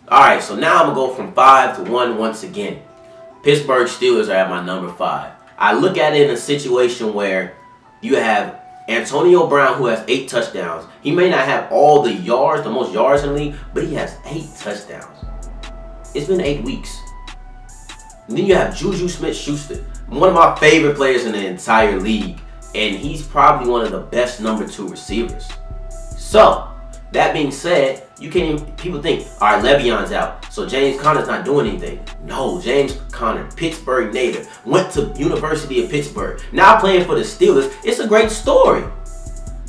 Alright, so now I'm going to go from 5 to 1 once again. Pittsburgh Steelers are at my number 5. I look at it in a situation where you have Antonio Brown, who has 8 touchdowns. He may not have all the yards, the most yards in the league, but he has 8 touchdowns. It's been 8 weeks. And then you have Juju Smith-Schuster, one of my favorite players in the entire league. And he's probably one of the best number 2 receivers. So, that being said, people think, all right, Le'Veon's out, so James Conner's not doing anything. No, James Conner, Pittsburgh native, went to University of Pittsburgh, now playing for the Steelers. It's a great story.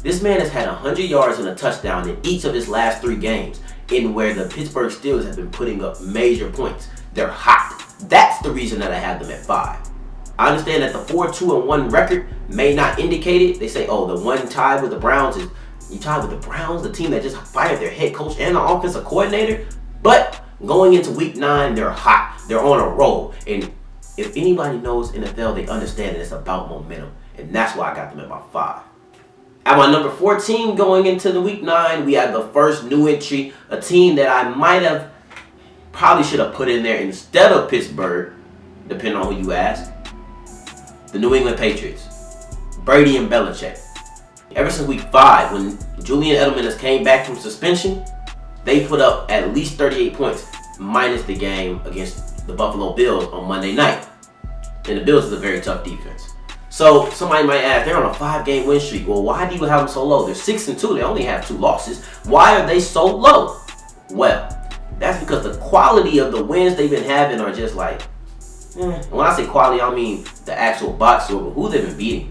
This man has had 100 yards and a touchdown in each of his last 3 games, in where the Pittsburgh Steelers have been putting up major points. They're hot. That's the reason that I have them at 5. I understand that the 4-2-1 record may not indicate it. They say, oh, the one tied with the Browns is, you tied with the Browns, the team that just fired their head coach and the offensive coordinator. But going into week 9, they're hot. They're on a roll. And if anybody knows NFL, they understand that it's about momentum. And that's why I got them at my 5. At my number 14, going into the week 9, we have the first new entry, a team that I probably should have put in there instead of Pittsburgh, depending on who you ask. The New England Patriots. Brady and Belichick. Ever since week 5, when Julian Edelman has came back from suspension, they put up at least 38 points, minus the game against the Buffalo Bills on Monday night. And the Bills is a very tough defense. So somebody might ask, they're on a 5-game win streak. Well, why do you have them so low? They're 6-2. They only have 2 losses. Why are they so low? Well, that's because the quality of the wins they've been having are just like, when I say quality, I mean the actual box score, but who they've been beating.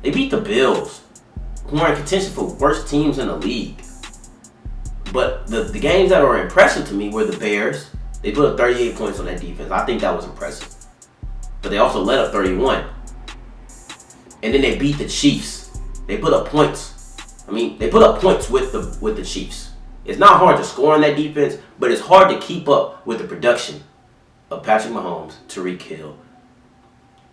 They beat the Bills, who are in contention for worst teams in the league. But the games that were impressive to me were the Bears. They put up 38 points on that defense. I think that was impressive. But they also let up 31. And then they beat the Chiefs. They put up points. They put up points with the Chiefs. It's not hard to score on that defense, but it's hard to keep up with the production of Patrick Mahomes, Tyreek Hill.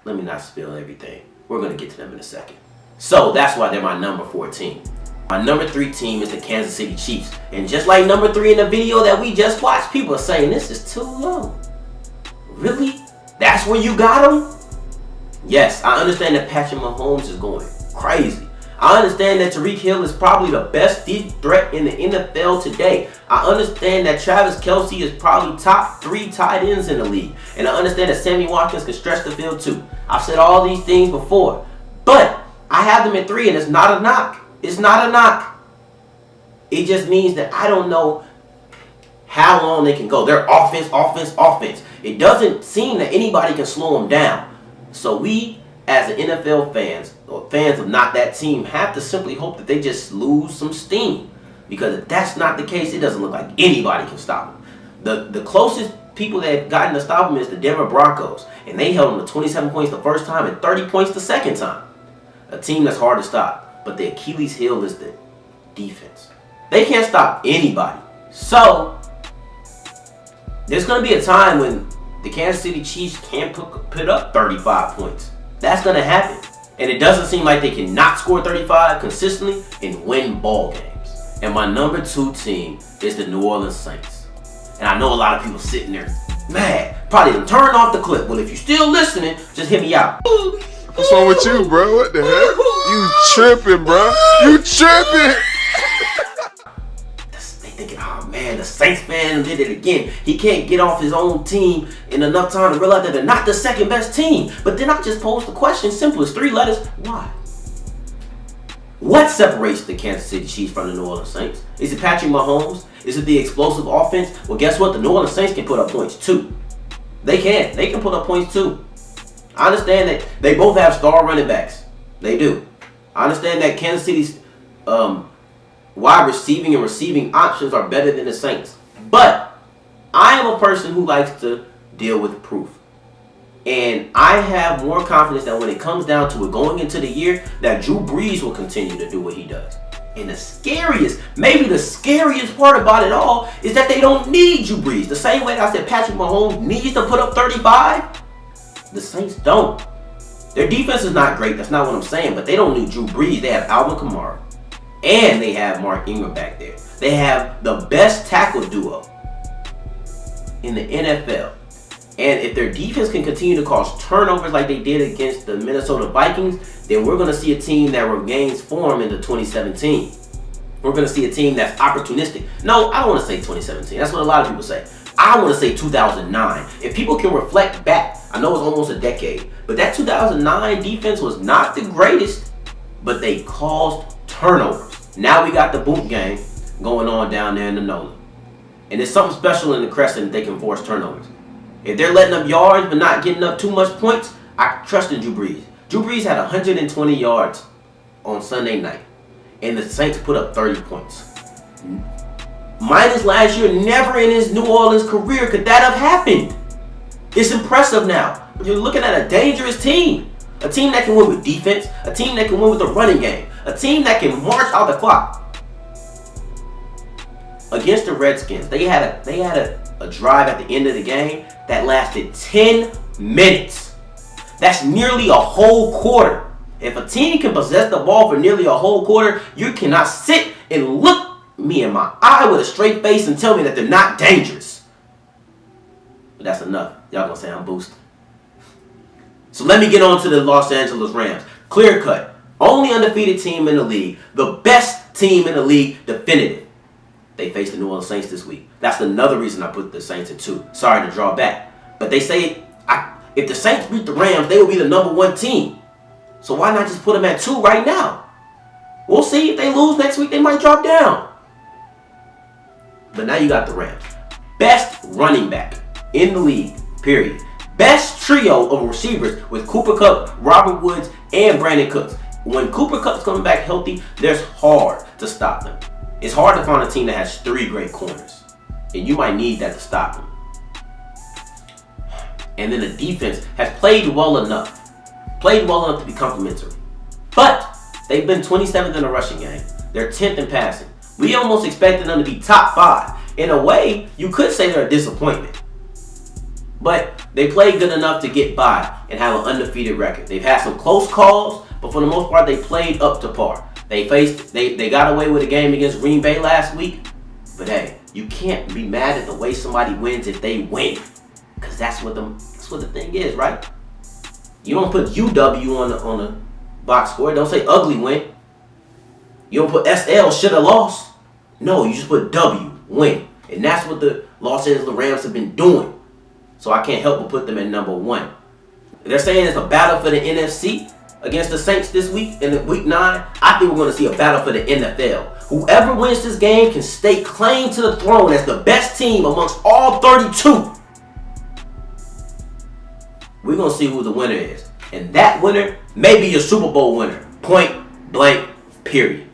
Let me not spill everything. We're going to get to them in a second. So that's why they're my number 14. My number 3 team is the Kansas City Chiefs. And just like number 3 in the video that we just watched, people are saying this is too low. Really? That's where you got them? Yes, I understand that Patrick Mahomes is going crazy. I understand that Tyreek Hill is probably the best deep threat in the NFL today. I understand that Travis Kelce is probably top 3 tight ends in the league. And I understand that Sammy Watkins can stretch the field too. I've said all these things before. But I have them at 3, and it's not a knock. It's not a knock. It just means that I don't know how long they can go. They're offense. It doesn't seem that anybody can slow them down. So we, as an NFL fans, or fans of not that team, have to simply hope that they just lose some steam. Because if that's not the case, it doesn't look like anybody can stop them. The closest people that have gotten to stop them is the Denver Broncos. And they held them to 27 points the first time and 30 points the second time. A team that's hard to stop. But the Achilles heel is the defense. They can't stop anybody. So, there's going to be a time when the Kansas City Chiefs can't put up 35 points. That's going to happen. And it doesn't seem like they can not score 35 consistently and win ball games. And my number 2 team is the New Orleans Saints. And I know a lot of people sitting there mad. Probably done turn off the clip. Well, if you're still listening, just hit me out. What's wrong with you, bro? What the heck? You tripping, bro. You tripping. They thinking, oh man, the Saints fan did it again. He can't get off his own team in enough time to realize that they're not the second best team. But then I just posed the question, simple as 3 letters. Why? What separates the Kansas City Chiefs from the New Orleans Saints? Is it Patrick Mahomes? Is it the explosive offense? Well, guess what? The New Orleans Saints can put up points too. They can. They can put up points too. I understand that they both have star running backs. They do. I understand that Kansas City's wide receiving and receiving options are better than the Saints. But I am a person who likes to deal with proof. And I have more confidence that when it comes down to it going into the year, that Drew Brees will continue to do what he does. And maybe the scariest part about it all is that they don't need Drew Brees. The same way that I said Patrick Mahomes needs to put up 35, the Saints don't. Their defense is not great, that's not what I'm saying, but they don't need Drew Brees. They have Alvin Kamara. And they have Mark Ingram back there. They have the best tackle duo in the NFL. And if their defense can continue to cause turnovers like they did against the Minnesota Vikings, then we're going to see a team that regains form into 2017. We're going to see a team that's opportunistic. No, I don't want to say 2017. That's what a lot of people say. I want to say 2009. If people can reflect back, I know it's almost a decade, but that 2009 defense was not the greatest, but they caused turnovers. Now we got the boot game going on down there in the NOLA. And there's something special in the Crescent that they can force turnovers. If they're letting up yards but not getting up too much points, I trust in Drew Brees. Drew Brees had 120 yards on Sunday night, and the Saints put up 30 points. Minus last year, never in his New Orleans career could that have happened. It's impressive now. You're looking at a dangerous team. A team that can win with defense, a team that can win with the running game, a team that can march out the clock. Against the Redskins, they had a drive at the end of the game that lasted 10 minutes. That's nearly a whole quarter. If a team can possess the ball for nearly a whole quarter, you cannot sit and look me in my eye with a straight face and tell me that they're not dangerous. But that's enough. Y'all gonna say I'm boosting. So let me get on to the Los Angeles Rams. Clear cut. Only undefeated team in the league. The best team in the league. Definitive. They face the New Orleans Saints this week. That's another reason I put the Saints at 2. Sorry to draw back. But they say if the Saints beat the Rams, they will be the number 1 team. So why not just put them at 2 right now? We'll see. If they lose next week, they might drop down. But now you got the Rams. Best running back in the league, period. Best trio of receivers with Cooper Kupp, Robert Woods, and Brandon Cooks. When Cooper Kupp's coming back healthy, there's hard to stop them. It's hard to find a team that has 3 great corners. And you might need that to stop them. And then the defense has played well enough. To be complimentary. But they've been 27th in the rushing game. They're 10th in passing. We almost expected them to be top 5. In a way, you could say they're a disappointment. But they played good enough to get by and have an undefeated record. They've had some close calls, but for the most part, they played up to par. They got away with a game against Green Bay last week. But hey, you can't be mad at the way somebody wins if they win. Because that's what the thing is, right? You don't put UW on the box score. Don't say ugly win. You don't put SL should have lost. No, you just put W, win. And that's what the Los Angeles Rams have been doing. So I can't help but put them at number 1. They're saying it's a battle for the NFC against the Saints this week in week 9. I think we're going to see a battle for the NFL. Whoever wins this game can stake claim to the throne as the best team amongst all 32. We're going to see who the winner is. And that winner may be your Super Bowl winner. Point blank, period.